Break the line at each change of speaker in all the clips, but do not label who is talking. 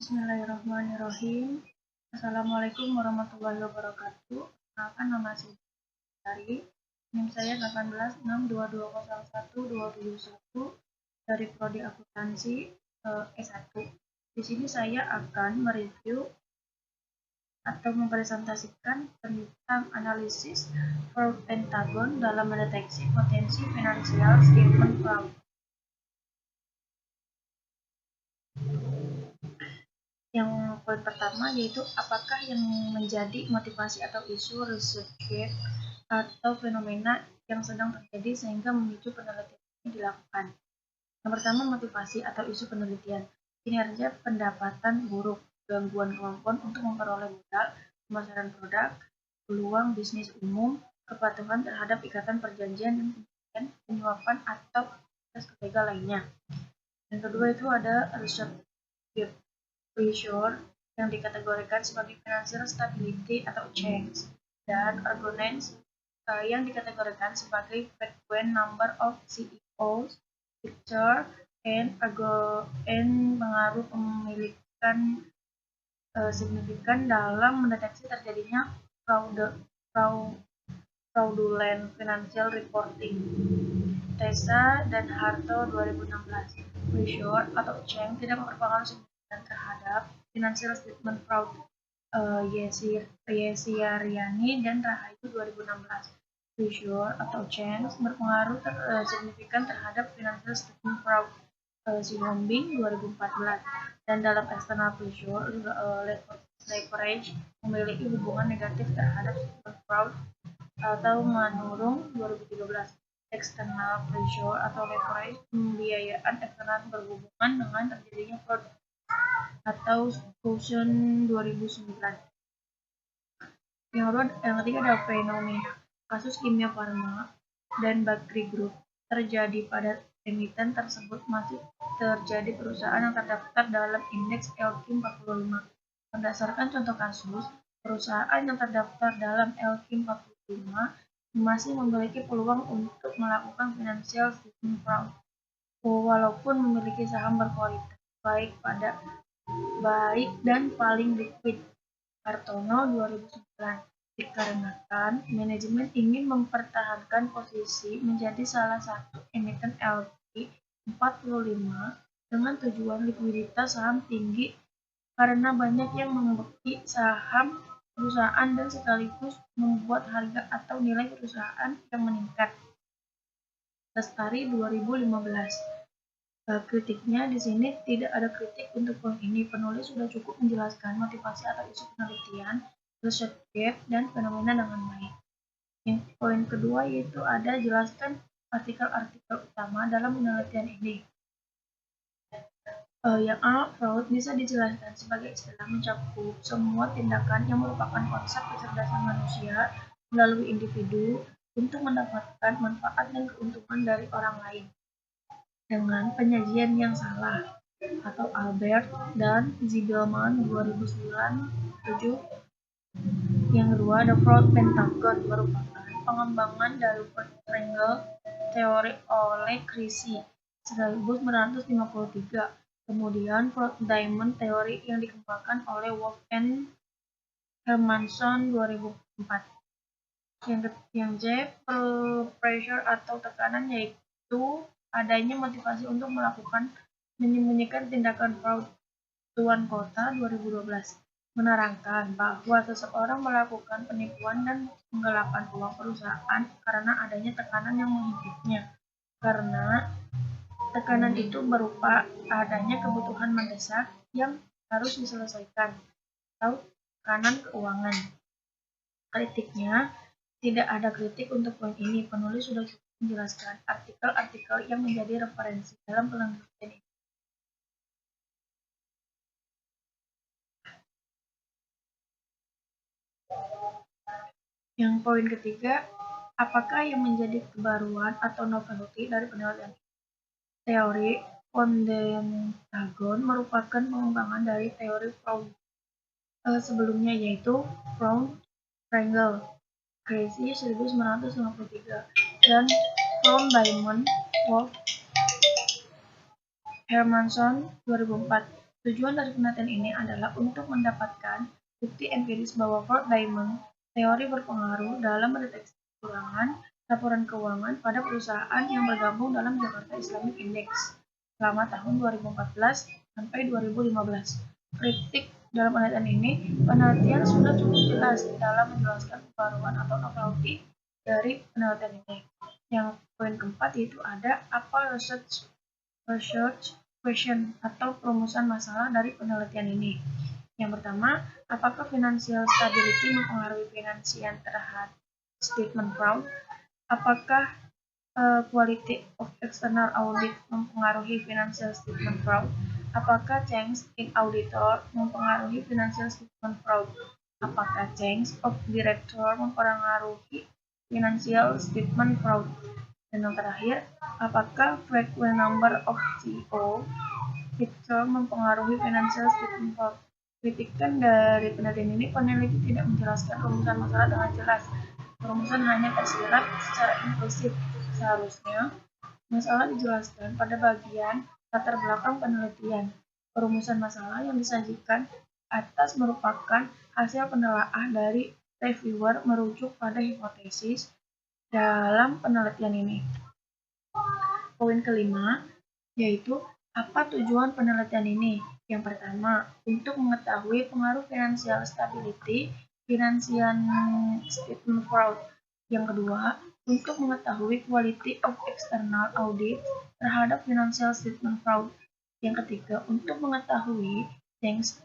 Bismillahirrahmanirrahim. Assalamualaikum warahmatullahi wabarakatuh. Perkenalkan, nama saya Dari. NIM saya 1862201271 dari Prodi Akuntansi S1. Di sini saya akan mereview atau mempresentasikan tentang analisis fraud Pentagon dalam mendeteksi potensi financial statement fraud. Yang poin pertama yaitu apakah yang menjadi motivasi atau isu research gap atau fenomena yang sedang terjadi sehingga memicu penelitian ini dilakukan. Yang pertama, motivasi atau isu penelitian, kinerja pendapatan buruk, gangguan kemampuan untuk memperoleh modal, pemasaran produk, peluang bisnis umum, kepatuhan terhadap ikatan perjanjian, dan penyuapan atau aktivitas ilegal lainnya. Yang kedua itu ada research gap pressure yang dikategorikan sebagai financial stability atau change, dan arguments yang dikategorikan sebagai frequent number of CEOs, picture, and pengaruh pemilikan signifikan dalam mendeteksi terjadinya fraudulent financial reporting. Tessa dan Harto 2016. Pressure atau change tidak berpengaruh signifikan terhadap financial statement fraud. Yesiariani dan Rahayu 2016. Pressure atau change berpengaruh signifikan terhadap financial statement fraud. Sihombing 2014. Dan dalam external pressure, leverage memiliki hubungan negatif terhadap statement fraud atau menurun 2013. External pressure atau leverage pembiayaan eksternal berhubungan dengan terjadinya fraud atau Fusion 2009. Yang ketiga ada fenomena kasus Kimia Farma dan Bakri Group terjadi pada emiten tersebut masih terjadi perusahaan yang terdaftar dalam indeks LQ 45. Berdasarkan contoh kasus, perusahaan yang terdaftar dalam LQ 45 masih memiliki peluang untuk melakukan financial statement fraud, walaupun memiliki saham berkualitas baik dan paling liquid. Hartono 2009. Dikarenakan manajemen ingin mempertahankan posisi menjadi salah satu emiten LQ 45 dengan tujuan likuiditas saham tinggi karena banyak yang membeli saham perusahaan dan sekaligus membuat harga atau nilai perusahaan yang meningkat. Lestari 2015. Kritiknya di sini tidak ada kritik untuk poin ini. Penulis sudah cukup menjelaskan motivasi atau isu penelitian, research gap, dan fenomena dengan baik. Yang poin kedua yaitu ada jelaskan artikel-artikel utama dalam penelitian ini. Yang A, fraud bisa dijelaskan sebagai istilah mencakup semua tindakan yang merupakan konsep kecerdasan manusia melalui individu untuk mendapatkan manfaat dan keuntungan dari orang lain dengan penyajian yang salah, atau Albert dan Ziegelman 2009-7. Yang kedua, The Fraud Pentagon merupakan pengembangan dari triangle teori oleh Crissy 1953. Kemudian Fraud Diamond Theory yang dikembangkan oleh Wolf and Hermanson 2004. Yang J, pressure atau tekanan, yaitu adanya motivasi untuk menyembunyikan tindakan fraud. Tuan Kota 2012 menerangkan bahwa seseorang melakukan penipuan dan penggelapan uang perusahaan karena adanya tekanan yang menghidupnya. Karena tekanan itu berupa adanya kebutuhan mendesak yang harus diselesaikan atau tekanan keuangan. Kritiknya, tidak ada kritik untuk poin ini. Penulis sudah cukup menjelaskan artikel-artikel yang menjadi referensi dalam penelitian ini. Yang poin ketiga, apakah yang menjadi kebaruan atau novelty dari penelitian ini? Teori Pentagon merupakan pengembangan dari teori fraud sebelumnya, yaitu Fraud Triangle, Crissy 1953, dan Fraud Diamond, Wolf Hermanson 2004. Tujuan dari penelitian ini adalah untuk mendapatkan bukti empiris bahwa Fort Diamond teori berpengaruh dalam mendeteksi kekurangan laporan keuangan pada perusahaan yang bergabung dalam Jakarta Islamic Index selama tahun 2014 sampai 2015. Kritik dalam penelitian ini, penelitian sudah cukup jelas dalam menjelaskan pengaruhan atau novelty dari penelitian ini. Yang poin keempat yaitu ada apa research question atau perumusan masalah dari penelitian ini. Yang pertama, apakah financial stability mempengaruhi finansian terhadap statement fraud? Apakah quality of external audit mempengaruhi financial statement fraud? Apakah change in auditor mempengaruhi financial statement fraud? Apakah change of director mempengaruhi financial statement fraud? Dan yang terakhir, apakah frequent number of CEO feature mempengaruhi financial statement fraud? Kritikan dari penelitian ini, peneliti tidak menjelaskan rumusan masalah dengan jelas. Perumusan hanya tersirat secara implisit. Seharusnya, masalah dijelaskan pada bagian latar belakang penelitian. Perumusan masalah yang disajikan atas merupakan hasil penelaah dari reviewer merujuk pada hipotesis dalam penelitian ini. Poin kelima, yaitu apa tujuan penelitian ini? Yang pertama, untuk mengetahui pengaruh financial stability, financial statement fraud. Yang kedua, untuk mengetahui quality of external audit terhadap financial statement fraud. Yang ketiga, untuk mengetahui change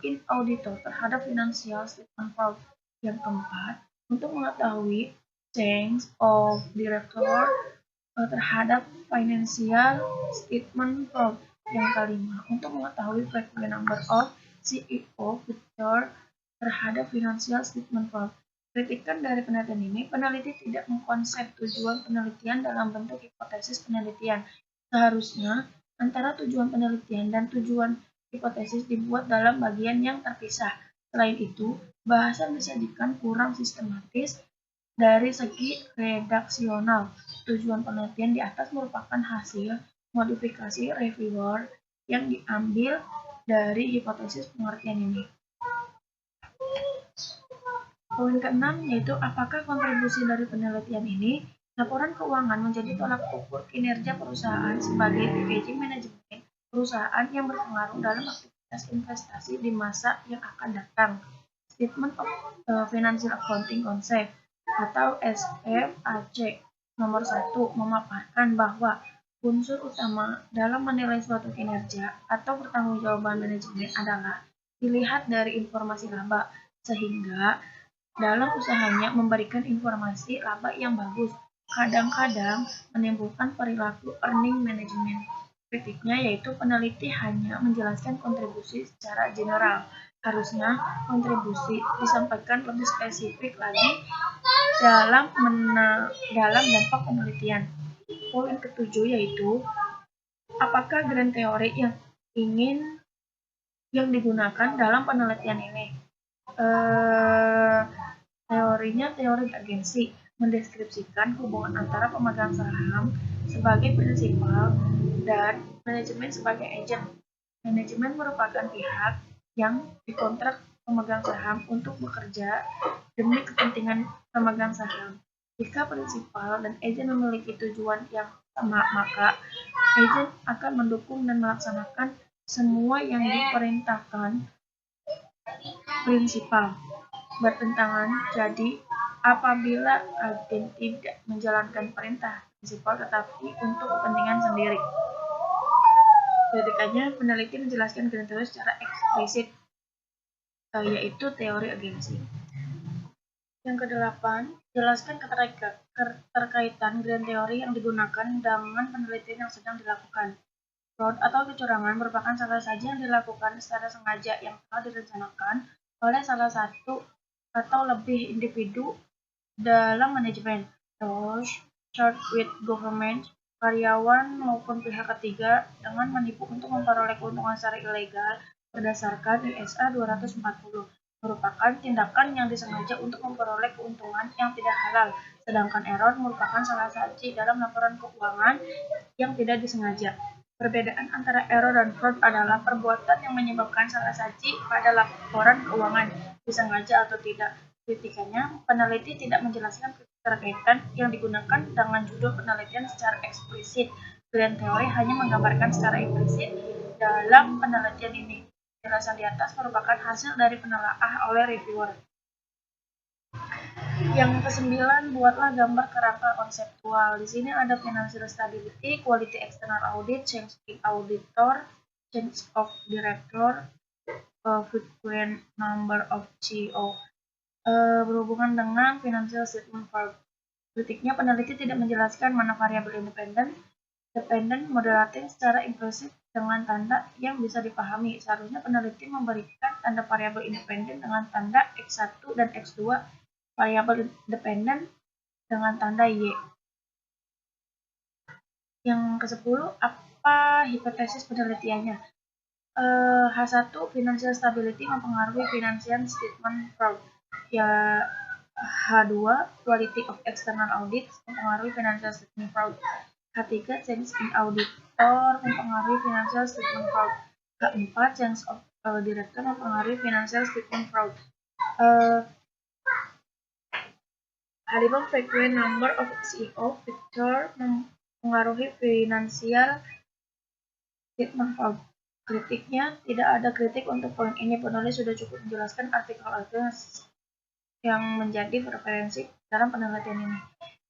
in auditor terhadap financial statement fraud. Yang keempat, untuk mengetahui change of director terhadap financial statement fraud. Yang kelima, untuk mengetahui frequent number of CEO feature terhadap financial statement fraud. Kritikan dari penelitian ini, peneliti tidak mengkonsep tujuan penelitian dalam bentuk hipotesis penelitian. Seharusnya, antara tujuan penelitian dan tujuan hipotesis dibuat dalam bagian yang terpisah. Selain itu, bahasan disajikan kurang sistematis dari segi redaksional. Tujuan penelitian di atas merupakan hasil modifikasi reviewer yang diambil dari hipotesis pengertian ini. Poin keenam yaitu apakah kontribusi dari penelitian ini laporan keuangan menjadi tolak ukur kinerja perusahaan sebagai packaging manajemen perusahaan yang berpengaruh dalam aktivitas investasi di masa yang akan datang. Statement of Financial Accounting Concept atau SFAC nomor 1 memaparkan bahwa unsur utama dalam menilai suatu kinerja atau pertanggungjawaban manajemen adalah dilihat dari informasi laba, sehingga dalam usahanya memberikan informasi laba yang bagus, kadang-kadang menimbulkan perilaku earning management. Kritiknya yaitu peneliti hanya menjelaskan kontribusi secara general. Harusnya kontribusi disampaikan lebih spesifik lagi dalam dampak penelitian. Poin ketujuh yaitu apakah grand teori yang digunakan dalam penelitian ini? Teorinya teori agensi mendeskripsikan hubungan antara pemegang saham sebagai prinsipal dan manajemen sebagai agen. Manajemen merupakan pihak yang dikontrak pemegang saham untuk bekerja demi kepentingan pemegang saham. Jika prinsipal dan agen memiliki tujuan yang sama, maka agen akan mendukung dan melaksanakan semua yang diperintahkan prinsipal. Bertentangan, jadi apabila agen tidak menjalankan perintah prinsipal tetapi untuk kepentingan sendiri. Kritikannya, peneliti menjelaskan grand teori secara eksplisit, yaitu teori agensi. Yang kedelapan, jelaskan keterkaitan grand teori yang digunakan dengan penelitian yang sedang dilakukan. Fraud atau kecurangan merupakan salah saja yang dilakukan secara sengaja yang telah direncanakan oleh salah satu atau lebih individu dalam manajemen, chart with government, karyawan maupun pihak ketiga dengan menipu untuk memperoleh keuntungan secara ilegal berdasarkan ISA 240 merupakan tindakan yang disengaja untuk memperoleh keuntungan yang tidak halal, sedangkan error merupakan salah satu dalam laporan keuangan yang tidak disengaja. Perbedaan antara error dan fraud adalah perbuatan yang menyebabkan salah saji pada laporan keuangan, disengaja atau tidak. Kritikannya, peneliti tidak menjelaskan keterkaitan yang digunakan dengan judul penelitian secara eksplisit. Grand teori hanya menggambarkan secara implisit dalam penelitian ini. Penjelasan di atas merupakan hasil dari penelaah oleh reviewer. Yang kesembilan, buatlah gambar kerangka konseptual. Di sini ada financial stability, quality external audit, change in auditor, change of director, frequent number of CEO. Berhubungan dengan financial statement fraud. Kritiknya, peneliti tidak menjelaskan mana variabel independen, dependent, moderating secara implisit dengan tanda yang bisa dipahami. Seharusnya peneliti memberikan tanda variabel independen dengan tanda X1 dan X2, variabel dependen dengan tanda Y. Yang ke-10, apa hipotesis penelitiannya? H1, financial stability mempengaruhi financial statement fraud. Ya, H2, quality of external audit mempengaruhi financial statement fraud. H3, change in auditor mempengaruhi financial statement fraud. H4, change of director mempengaruhi financial statement fraud. H5, frequent number of CEO factor mempengaruhi financial statement fraud. Kritiknya, tidak ada kritik untuk poin ini. Penulis sudah cukup menjelaskan artikel-artikel yang menjadi referensi dalam penelitian ini.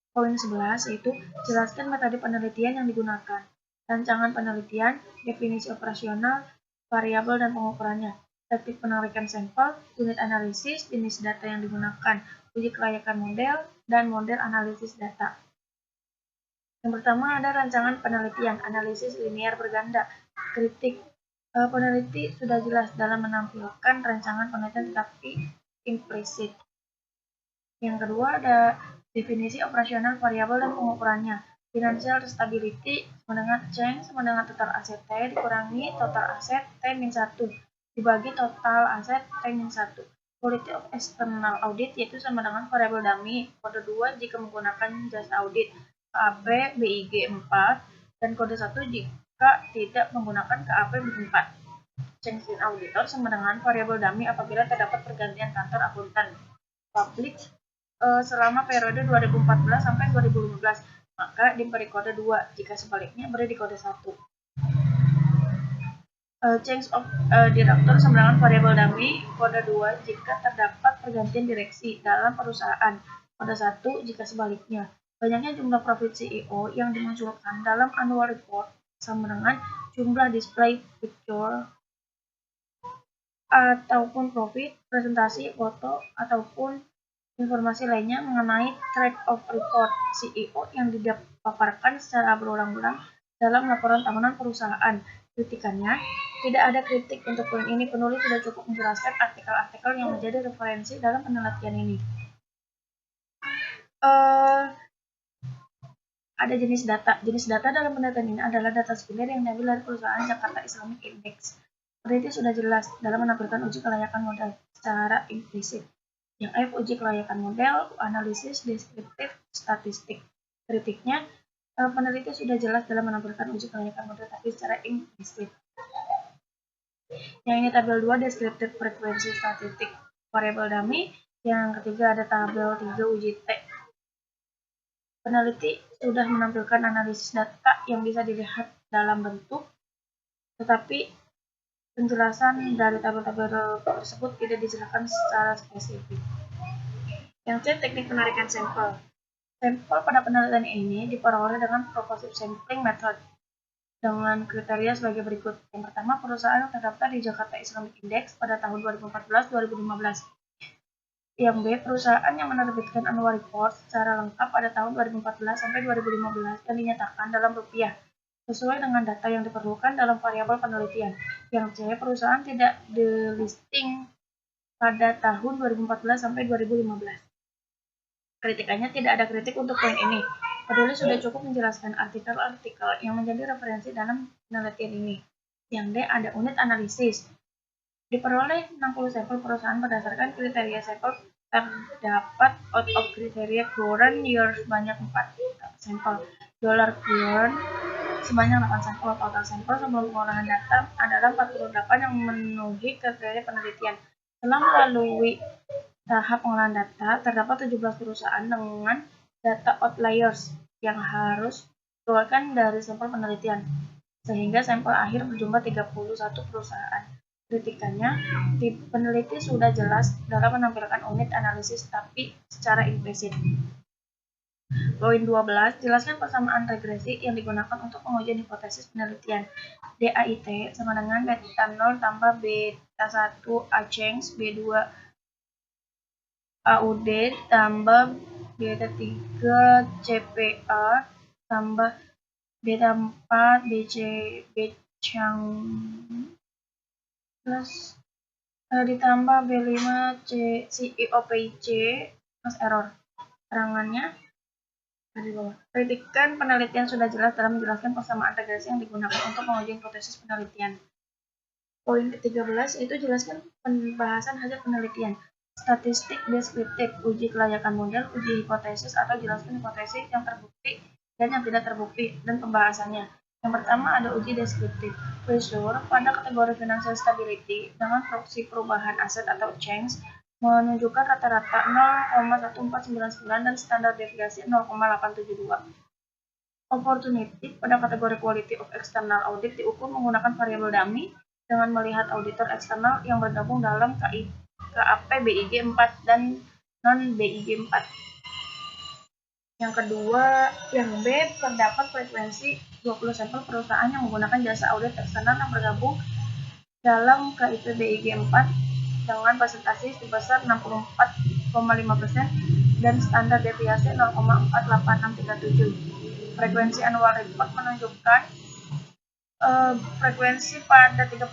Poin 11 yaitu jelaskan metode penelitian yang digunakan, rancangan penelitian, definisi operasional, variabel dan pengukurannya, teknik penarikan sampel, unit analisis, jenis data yang digunakan, uji kelayakan model, dan model analisis data. Yang pertama ada rancangan penelitian, analisis linear berganda, kritik. Peneliti sudah jelas dalam menampilkan rancangan penelitian tetapi implisit. Yang kedua ada definisi operasional variabel dan pengukurannya. Financial stability sama dengan change sama dengan total aset T dikurangi total aset T-1 dibagi total aset T-1. Quality of external audit yaitu sama dengan variabel dummy. Kode 2 jika menggunakan jasa audit KAP BIG 4 dan kode 1 jika tidak menggunakan KAP BIG 4. Change in auditor sama dengan variabel dummy apabila terdapat pergantian kantor akuntan publik selama periode 2014 sampai 2015, maka diberi kode 2, jika sebaliknya beri di kode 1. Change of director sama dengan variabel dummy, kode 2 jika terdapat pergantian direksi dalam perusahaan, kode 1 jika sebaliknya. Banyaknya jumlah profit CEO yang dimunculkan dalam annual report sama dengan jumlah display picture ataupun profit, presentasi, foto, ataupun informasi lainnya mengenai track of record CEO yang dipaparkan secara berulang-ulang dalam laporan tahunan perusahaan. Kritikannya, tidak ada kritik untuk poin ini. Penulis sudah cukup menjelaskan artikel-artikel yang menjadi referensi dalam penelitian ini. Ada jenis data. Jenis data dalam penelitian ini adalah data sekunder yang diambil dari perusahaan Jakarta Islamic Index. Peneliti sudah jelas dalam menampilkan uji kelayakan model secara implisit. Yang F, uji kelayakan model, analisis, deskriptif, statistik. Kritiknya, peneliti sudah jelas dalam menampilkan uji kelayakan model tapi secara implisit. Yang ini tabel 2, deskriptif, frekuensi, statistik, variabel dummy. Yang ketiga ada tabel 3, uji T. Peneliti sudah menampilkan analisis data yang bisa dilihat dalam bentuk, tetapi penjelasan dari tabel-tabel tersebut tidak dijelaskan secara spesifik. Yang C, teknik penarikan sampel. Sampel pada penelitian ini diperoleh dengan purposive sampling method dengan kriteria sebagai berikut. Yang pertama, perusahaan yang terdaftar di Jakarta Islamic Index pada tahun 2014-2015. Yang B, perusahaan yang menerbitkan annual report secara lengkap pada tahun 2014 sampai 2015 dan dinyatakan dalam rupiah sesuai dengan data yang diperlukan dalam variabel penelitian. Yang C, perusahaan tidak di-listing pada tahun 2014 sampai 2015. Kritikannya, tidak ada kritik untuk poin ini. Penulis sudah cukup menjelaskan artikel-artikel yang menjadi referensi dalam penelitian ini. Yang D, ada unit analisis. Diperoleh 60 sampel perusahaan berdasarkan kriteria sampel terdapat out of kriteria current year sebanyak 4 sampel. Dollar current sebanyak 8 sampel. Total sampel sebelum pengolahan data adalah 48 yang memenuhi kriteria penelitian. Setelah melalui tahap pengolahan data, terdapat 17 perusahaan dengan data outliers yang harus dikeluarkan dari sampel penelitian, sehingga sampel akhir berjumlah 31 perusahaan. Kritikannya, peneliti sudah jelas dalam menampilkan unit analisis tapi secara implisit. Poin 12, jelaskan persamaan regresi yang digunakan untuk pengujian hipotesis penelitian. DAIT sama dengan beta 0 tambah beta 1 A change B2 AUD tambah beta 3 CPA tambah beta 4 BC Bchang plus ditambah B5 CIOPC plus error. Terangannya di bawah. Kritikan penelitian sudah jelas dalam menjelaskan persamaan regresi yang digunakan untuk menguji hipotesis penelitian. Poin ke-13 yaitu jelaskan pembahasan hasil penelitian. Statistik deskriptif, uji kelayakan model, uji hipotesis atau jelaskan hipotesis yang terbukti dan yang tidak terbukti dan pembahasannya. Yang pertama ada uji deskriptif. Pressure pada kategori financial stability dengan proksi perubahan aset atau change menunjukkan rata-rata 0,1499 dan standar deviasi 0,872. Opportunity pada kategori quality of external audit diukur menggunakan variabel dummy dengan melihat auditor eksternal yang bergabung dalam KAP BIG 4 dan non BIG 4. Yang kedua, yang B, terdapat frekuensi 20 sampel perusahaan yang menggunakan jasa audit eksternal yang bergabung dalam KIP BIG 4 dengan presentasi sebesar 64,5% dan standar deviasi 0,48637. Frekuensi annual report menunjukkan frekuensi pada 31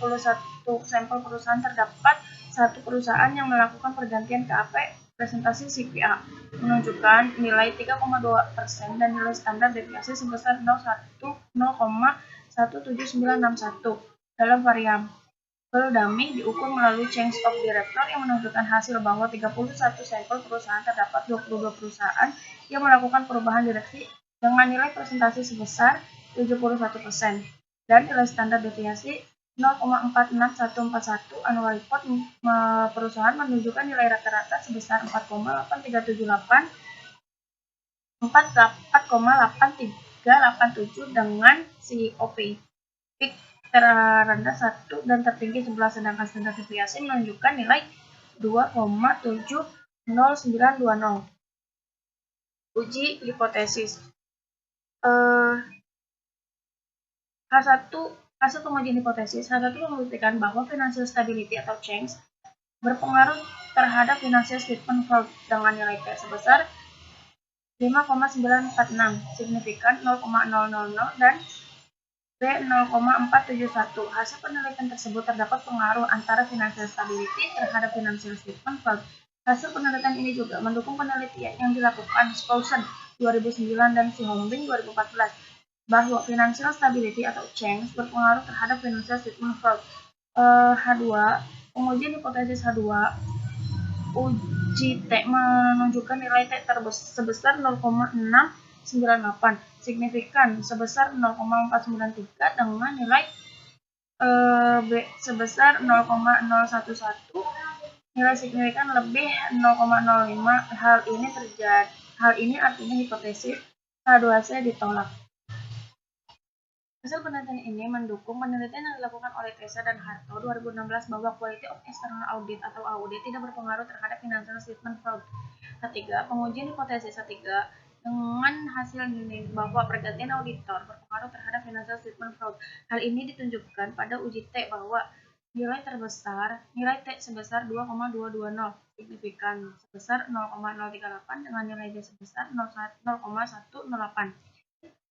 sampel perusahaan terdapat satu perusahaan yang melakukan pergantian KAP presentasi CPA menunjukkan nilai 3,2% dan nilai standar deviasi sebesar 0,17961 dalam variabel dummy diukur melalui change of director yang menunjukkan hasil bahwa 31 sampel perusahaan terdapat 22 perusahaan yang melakukan perubahan direksi dengan nilai presentasi sebesar 71% dan nilai standar deviasi 0,46141. Annual report perusahaan menunjukkan nilai rata-rata sebesar 4,8387 dengan COP peak terendah 1 dan tertinggi 11, sedangkan standar deviasi menunjukkan nilai 2,70920. Uji hipotesis. Hasil pengujian hipotesis. H1 membuktikan bahwa financial stability atau change berpengaruh terhadap financial statement fraud dengan nilai T sebesar 5,946, signifikan 0,000 dan B 0,471. Hasil penelitian tersebut terdapat pengaruh antara financial stability terhadap financial statement fraud. Hasil penelitian ini juga mendukung penelitian yang dilakukan Skousen 2009 dan Sihombing 2014 bahwa financial stability atau change berpengaruh terhadap financial statement fraud. H2, pengujian hipotesis H2, uji T menunjukkan nilai T sebesar 0,698, signifikan sebesar 0,493 dengan nilai B sebesar 0,011, nilai signifikan lebih 0,05. Hal ini artinya hipotesis H2C ditolak. Hasil penelitian ini mendukung penelitian yang dilakukan oleh Tessa dan Harto 2016 bahwa Quality of External Audit atau AUD tidak berpengaruh terhadap financial statement fraud. Ketiga, pengujian hipotesis ketiga dengan hasil ini bahwa pergantian auditor berpengaruh terhadap financial statement fraud. Hal ini ditunjukkan pada uji T bahwa nilai T sebesar 2,220, signifikan sebesar 0,038 dengan nilai D sebesar 0,108.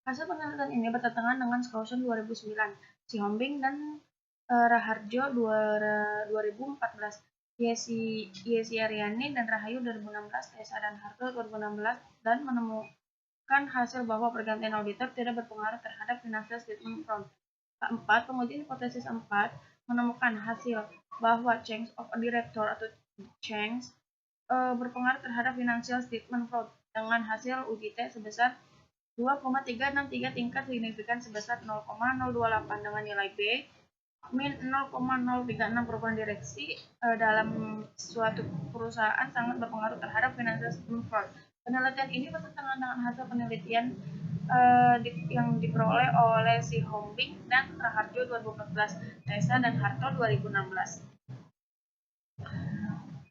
Hasil penelitian ini bertentangan dengan Skousen 2009, Sihombing dan Raharjo 2014, Yesi Aryani dan Rahayu 2016, Tessa dan Harto 2016, dan menemukan hasil bahwa pergantian auditor tidak berpengaruh terhadap financial statement fraud. Keempat, pengujian hipotesis 4 menemukan hasil bahwa change of a director atau change berpengaruh terhadap financial statement fraud dengan hasil uji T sebesar 2,363 tingkat signifikan sebesar 0,028 dengan nilai B min 0,036 perubahan direksi dalam suatu perusahaan sangat berpengaruh terhadap financial statement fraud. Penelitian ini bertentangan dengan hasil penelitian yang diperoleh oleh si Hombing dan Raharjo 2014, Tessa dan Harto 2016.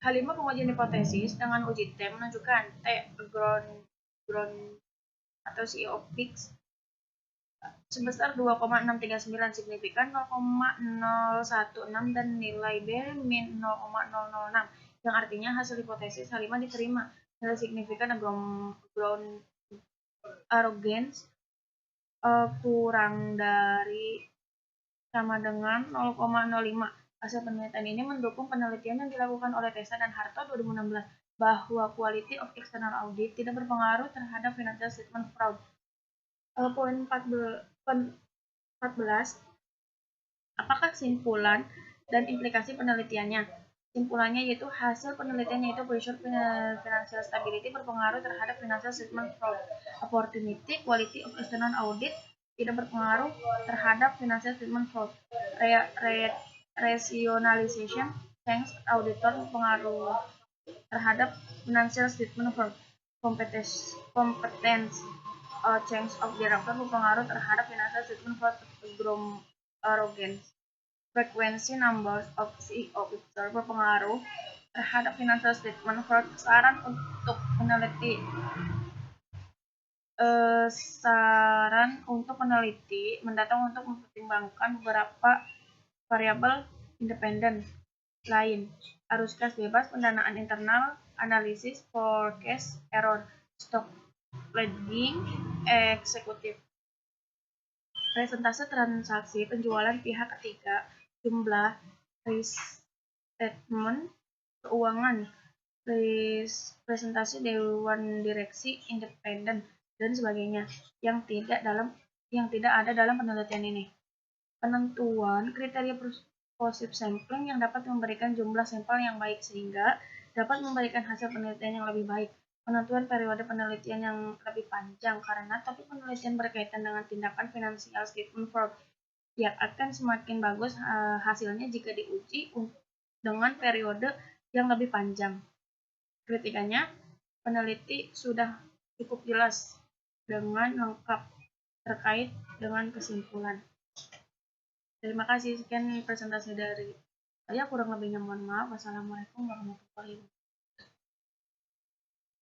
H5 pengujian hipotesis dengan uji T menunjukkan T ground atau CEO Pix sebesar 2,639 signifikan 0,016 dan nilai B min 0,006 yang artinya hasil hipotesis H5 diterima. Nilai signifikan ground arrogance kurang dari sama dengan 0,05. Hasil penelitian ini mendukung penelitian yang dilakukan oleh Tessa dan Harto 2016 bahwa quality of external audit tidak berpengaruh terhadap financial statement fraud. Poin 14, apakah kesimpulan dan implikasi penelitiannya? Simpulannya yaitu hasil penelitiannya yaitu pressure financial stability berpengaruh terhadap financial statement fraud. Opportunity quality of external audit tidak berpengaruh terhadap financial statement fraud. Rationalization change auditor berpengaruh terhadap financial statement fraud. Competence change of director berpengaruh terhadap financial statement fraud. Ground arrogance. Frekuensi numbers of CEO picture berpengaruh terhadap financial statement fraud. Saran untuk peneliti mendatang untuk mempertimbangkan beberapa variabel independen lain. Arus kas bebas, pendanaan internal, analisis forecast error, stock leading eksekutif. Presentase transaksi penjualan pihak ketiga, jumlah restatement keuangan, presentasi dewan direksi independen dan sebagainya yang tidak ada dalam penelitian ini. Penentuan kriteria positive sampling yang dapat memberikan jumlah sampel yang baik sehingga dapat memberikan hasil penelitian yang lebih baik. Penentuan periode penelitian yang lebih panjang karena topik penelitian berkaitan dengan tindakan financial statement fraud yang akan semakin bagus hasilnya jika diuji dengan periode yang lebih panjang. Kritikannya, peneliti sudah cukup jelas dengan lengkap terkait dengan kesimpulan. Terima kasih, sekian presentasi dari saya, kurang lebihnya mohon maaf. Wassalamualaikum warahmatullahi wabarakatuh.